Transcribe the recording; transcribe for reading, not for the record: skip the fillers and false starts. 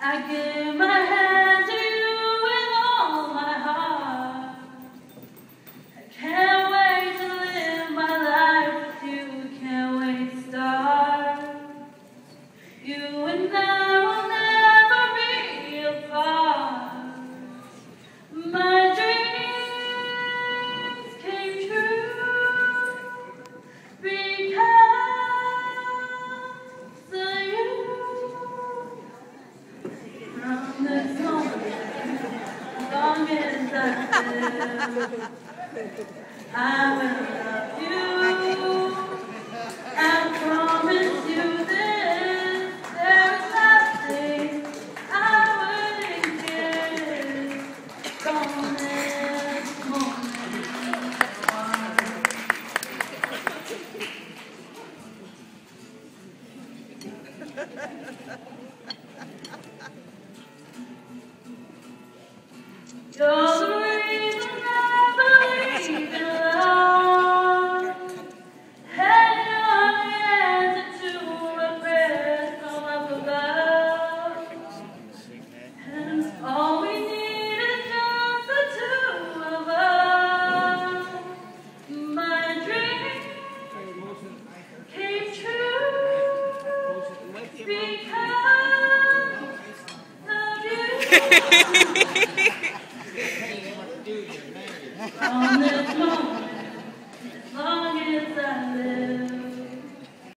I give my hand to you with all my heart. I can't wait to live my life with you. Can't wait to start. You and I will never be apart. My dreams came true because of you. From this moment, as long as I live, I will love you. I promise you this, there's nothing I wouldn't give from this moment on. You're the reason I believe in love, and you're the answer to my prayers from up above. And all we need is just the two of us. My dream came true because of you. From this moment